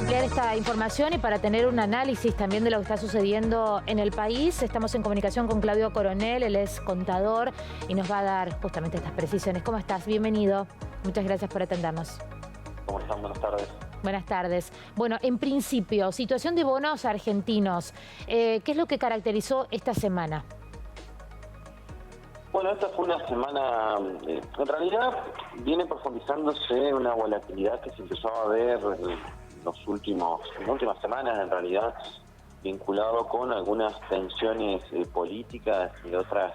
ampliar esta información y para tener un análisis también de lo que está sucediendo en el país, estamos en comunicación con Claudio Coronel, él es contador y nos va a dar justamente estas precisiones. ¿Cómo estás? Bienvenido. Muchas gracias por atendernos. ¿Cómo están? Buenas tardes. Buenas tardes. Bueno, en principio, situación de bonos argentinos. ¿Qué es lo que caracterizó esta semana? Bueno, esta fue una semana, en realidad viene profundizándose una volatilidad que se empezó a ver en las últimas semanas, en realidad, vinculado con algunas tensiones políticas y otras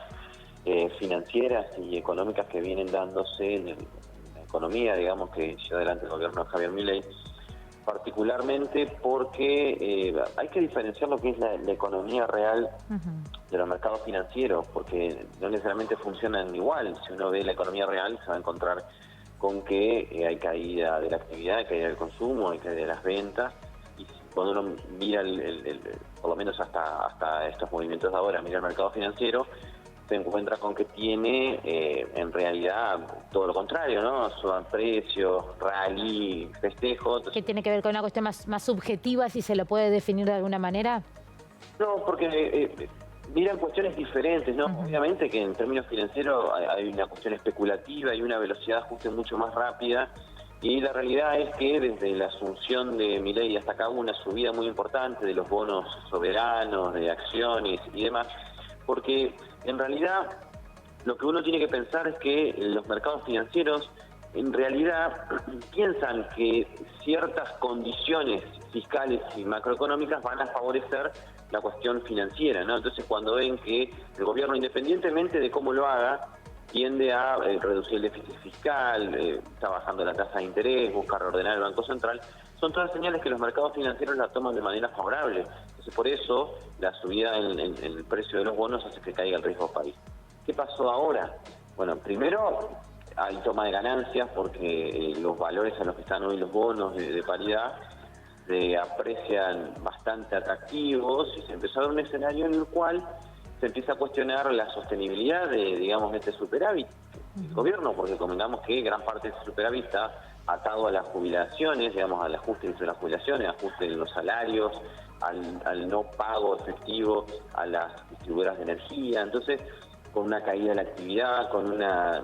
financieras y económicas que vienen dándose en la economía, digamos, que lleva adelante el gobierno de Javier Milei, particularmente porque hay que diferenciar lo que es la economía real de los mercados financieros, porque no necesariamente funcionan igual. Si uno ve la economía real, se va a encontrar con que hay caída de la actividad, hay caída del consumo, hay caída de las ventas, y cuando uno mira, por lo menos hasta estos movimientos de ahora, mira el mercado financiero, se encuentra con que tiene en realidad todo lo contrario, ¿no? Suban precios, rally, festejos. ¿Qué tiene que ver con una cuestión más subjetiva, si se lo puede definir de alguna manera? No, porque miran cuestiones diferentes, ¿no? Obviamente que en términos financieros hay una cuestión especulativa y una velocidad de ajuste mucho más rápida, y la realidad es que desde la asunción de Milei hasta acá hubo una subida muy importante de los bonos soberanos, de acciones y demás, porque en realidad lo que uno tiene que pensar es que los mercados financieros en realidad piensan que ciertas condiciones fiscales y macroeconómicas van a favorecer la cuestión financiera, ¿no? Entonces, cuando ven que el gobierno, independientemente de cómo lo haga, tiende a reducir el déficit fiscal, está bajando la tasa de interés, busca reordenar el Banco Central, son todas señales que los mercados financieros la toman de manera favorable. Entonces, por eso la subida en el precio de los bonos hace que caiga el riesgo país. ¿Qué pasó ahora? Bueno, primero hay toma de ganancias porque los valores a los que están hoy los bonos de paridad se aprecian bastante atractivos, y se empezó a ver un escenario en el cual se empieza a cuestionar la sostenibilidad de, digamos, este superávit del gobierno, porque convengamos que gran parte de ese superávit está atado a las jubilaciones, digamos, al ajuste de las jubilaciones, ajuste de los salarios, al no pago efectivo a las distribuidoras de energía. Entonces, con una caída de la actividad, con una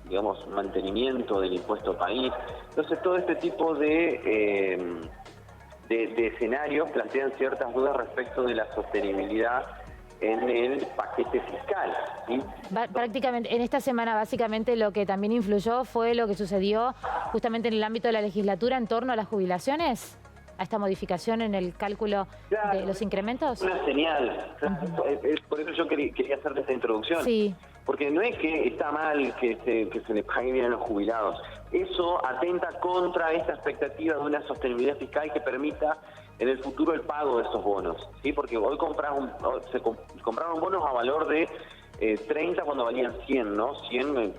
digamos, mantenimiento del impuesto país. Entonces, todo este tipo de escenarios plantean ciertas dudas respecto de la sostenibilidad en el paquete fiscal, ¿sí? Prácticamente, en esta semana básicamente lo que también influyó fue lo que sucedió justamente en el ámbito de la legislatura en torno a las jubilaciones, a esta modificación en el cálculo de los incrementos. Una señal, por eso yo quería hacer esta introducción. Sí. Porque no es que está mal que se le pague bien a los jubilados. Eso atenta contra esta expectativa de una sostenibilidad fiscal que permita en el futuro el pago de esos bonos, ¿sí? Porque hoy compraron bonos a valor de 30 cuando valían 100, ¿no? 100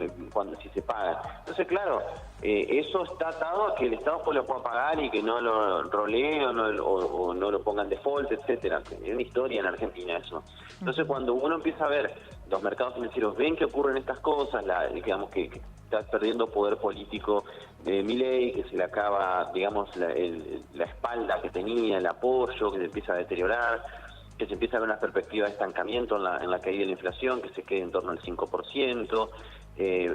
si se paga. Entonces, claro, eso está atado a que el Estado pues lo pueda pagar y que no lo rolee o no lo pongan default, etcétera. Es una historia en Argentina eso. Entonces, cuando uno empieza a ver los mercados financieros, ven que ocurren estas cosas, digamos que está perdiendo poder político de Milei, que se le acaba, digamos, la espalda que tenía, el apoyo, que se empieza a deteriorar, que se empieza a ver una perspectiva de estancamiento en la caída de la inflación, que se quede en torno al 5%,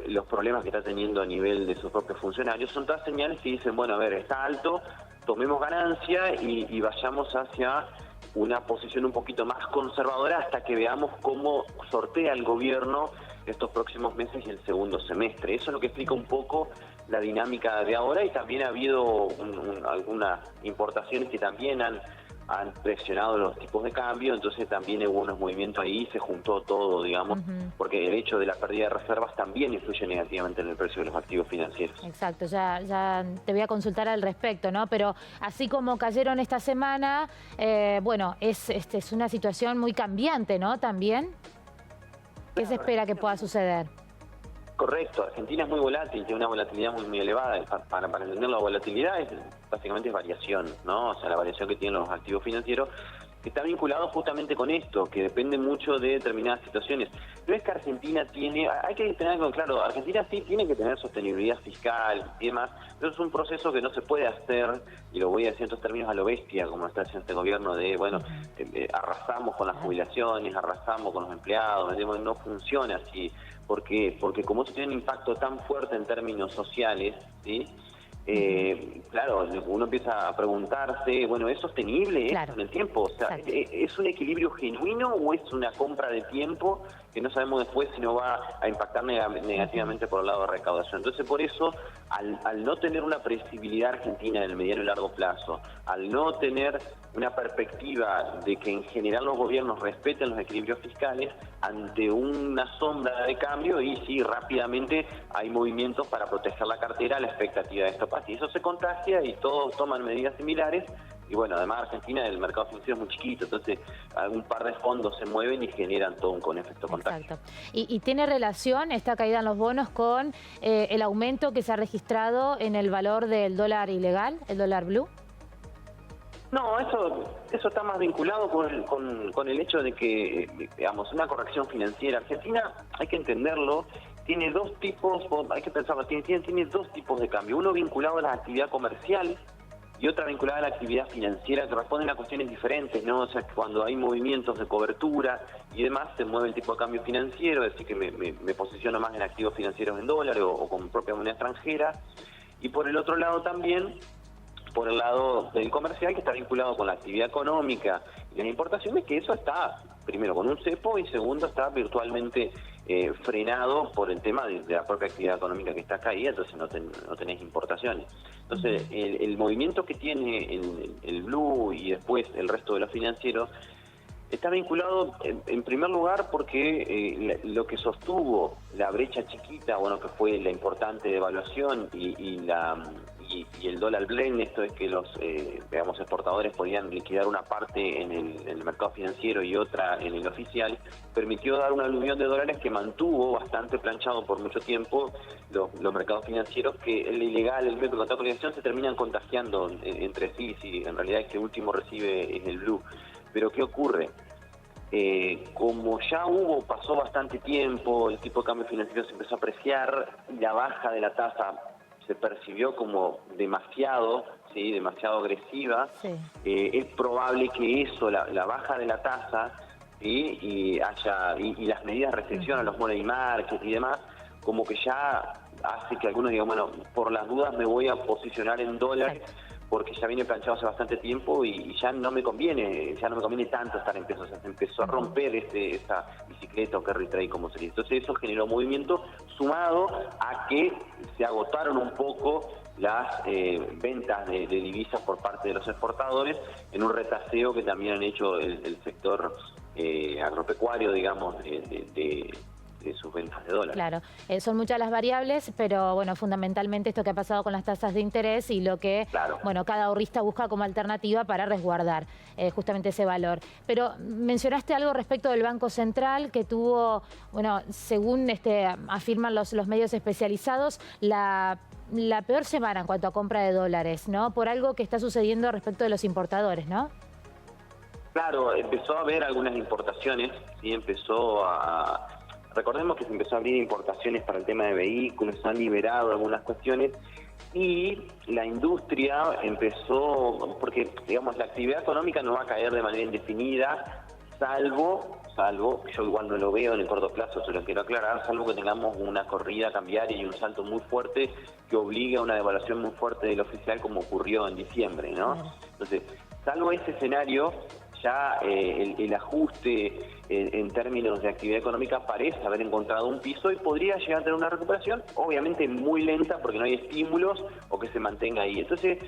los problemas que está teniendo a nivel de sus propios funcionarios, son todas señales que dicen, bueno, a ver, está alto, tomemos ganancia y vayamos hacia una posición un poquito más conservadora hasta que veamos cómo sortea el gobierno estos próximos meses y el segundo semestre. Eso es lo que explica un poco la dinámica de ahora, y también ha habido algunas importaciones que también han presionado los tipos de cambio, entonces también hubo unos movimientos ahí, se juntó todo, digamos, porque el hecho de la pérdida de reservas también influye negativamente en el precio de los activos financieros. Exacto, ya te voy a consultar al respecto, ¿no? Pero así como cayeron esta semana, bueno, es una situación muy cambiante, ¿no? También, ¿qué se espera que pueda suceder? Correcto, Argentina es muy volátil, tiene una volatilidad muy elevada. Para entender la volatilidad básicamente es variación, ¿no? O sea, la variación que tienen los activos financieros. que está vinculado justamente con esto, que depende mucho de determinadas situaciones. No es que Argentina tiene, hay que tener algo claro, Argentina sí tiene que tener sostenibilidad fiscal y demás, pero es un proceso que no se puede hacer, y lo voy a decir en estos términos a lo bestia, como está haciendo este gobierno de, bueno, arrasamos con las jubilaciones, arrasamos con los empleados, no funciona así. ¿Por qué? Porque como eso tiene un impacto tan fuerte en términos sociales, ¿sí? Claro, uno empieza a preguntarse, bueno, ¿es sostenible esto en el tiempo? O sea, ¿es un equilibrio genuino o es una compra de tiempo que no sabemos después si no va a impactar negativamente por el lado de recaudación? Entonces, por eso, al no tener una previsibilidad argentina en el mediano y largo plazo, al no tener una perspectiva de que en general los gobiernos respeten los equilibrios fiscales, ante una sombra de cambio, y sí, rápidamente hay movimientos para proteger la cartera, la expectativa de esto pasa. Y eso se contagia y todos toman medidas similares. Y bueno, además Argentina, el mercado financiero es muy chiquito, entonces un par de fondos se mueven y generan todo un efecto contagio. Exacto. ¿Y tiene relación esta caída en los bonos con el aumento que se ha registrado en el valor del dólar ilegal, el dólar blue? No, eso está más vinculado con el hecho de que, digamos, una corrección financiera. Argentina, hay que entenderlo, tiene dos tipos, hay que pensarlo, tiene dos tipos de cambio. Uno vinculado a la actividad comercial y otra vinculada a la actividad financiera, que responden a cuestiones diferentes, ¿no? O sea, cuando hay movimientos de cobertura y demás, se mueve el tipo de cambio financiero, es decir, que me posiciono más en activos financieros en dólares o con propia moneda extranjera. Y por el otro lado también, por el lado del comercial, que está vinculado con la actividad económica y las importaciones, que eso está, primero, con un cepo y segundo, está virtualmente frenado por el tema de la propia actividad económica que está caída, entonces no tenés importaciones. Entonces, el movimiento que tiene el blue y después el resto de los financieros está vinculado, en primer lugar, porque lo que sostuvo la brecha chiquita, bueno, que fue la importante devaluación y el dólar blend, esto es que los digamos, exportadores podían liquidar una parte en el mercado financiero y otra en el oficial, permitió dar un aluvión de dólares que mantuvo bastante planchado por mucho tiempo los mercados financieros, que el ilegal, el método de contacto se terminan contagiando entre sí, si en realidad este último recibe es el blue. Pero ¿qué ocurre? Como ya pasó bastante tiempo, el tipo de cambio financiero se empezó a apreciar, la baja de la tasa se percibió como demasiado agresiva. Sí. Es probable que eso, la baja de la tasa y las medidas de restricción a los money market y demás, como que ya hace que algunos digan, bueno, por las dudas me voy a posicionar en dólares, porque ya viene planchado hace bastante tiempo y ya no me conviene tanto estar en pesos. O sea, se empezó a romper esa bicicleta o carry trade, como se dice. Entonces eso generó movimiento, sumado a que se agotaron un poco las ventas de divisas por parte de los exportadores, en un retaseo que también han hecho el sector agropecuario, digamos, de sus ventas de dólares. Claro, son muchas las variables, pero bueno, fundamentalmente esto que ha pasado con las tasas de interés y lo que, bueno, cada ahorrista busca como alternativa para resguardar justamente ese valor. Pero mencionaste algo respecto del Banco Central, que tuvo, bueno, según afirman los medios especializados, la peor semana en cuanto a compra de dólares, ¿no? Por algo que está sucediendo respecto de los importadores, ¿no? Claro, empezó a haber algunas importaciones, sí, recordemos que se empezó a abrir importaciones para el tema de vehículos, se han liberado algunas cuestiones y la industria empezó, porque digamos la actividad económica no va a caer de manera indefinida, salvo, yo igual no lo veo en el corto plazo, se lo quiero aclarar, salvo que tengamos una corrida cambiaria y un salto muy fuerte que obligue a una devaluación muy fuerte del oficial, como ocurrió en diciembre, ¿no? Entonces, salvo ese escenario, ya el ajuste en términos de actividad económica parece haber encontrado un piso y podría llegar a tener una recuperación, obviamente muy lenta porque no hay estímulos o que se mantenga ahí. Entonces,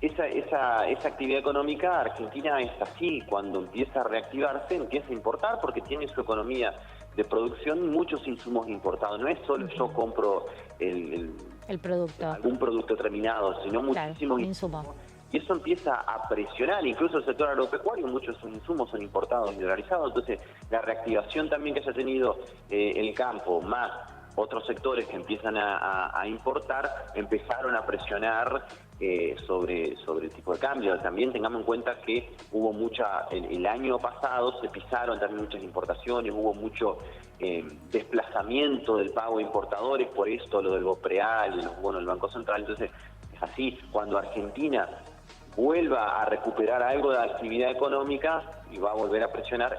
esa actividad económica, Argentina es así, cuando empieza a reactivarse, empieza a importar porque tiene su economía de producción muchos insumos importados. No es solo yo compro el producto, algún producto terminado, sino muchísimos insumos. Y eso empieza a presionar, incluso el sector agropecuario, muchos de sus insumos son importados y dolarizados, entonces la reactivación también que haya tenido el campo, más otros sectores que empiezan a importar, empezaron a presionar sobre el tipo de cambio. También tengamos en cuenta que hubo el año pasado se pisaron también muchas importaciones, hubo mucho desplazamiento del pago de importadores, por esto lo del BOPREAL y los bonos del Banco Central. Entonces es así, cuando Argentina vuelva a recuperar algo de actividad económica y va a volver a presionar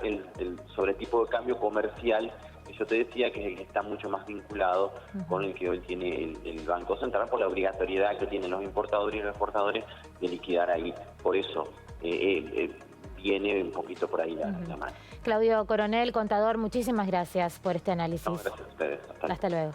sobre el tipo de cambio comercial, que yo te decía que es el que está mucho más vinculado con el que hoy tiene el Banco Central, por la obligatoriedad que tienen los importadores y los exportadores de liquidar ahí. Por eso viene un poquito por ahí la mano. Claudio Coronel, contador, muchísimas gracias por este análisis. No, gracias a ustedes. Hasta luego.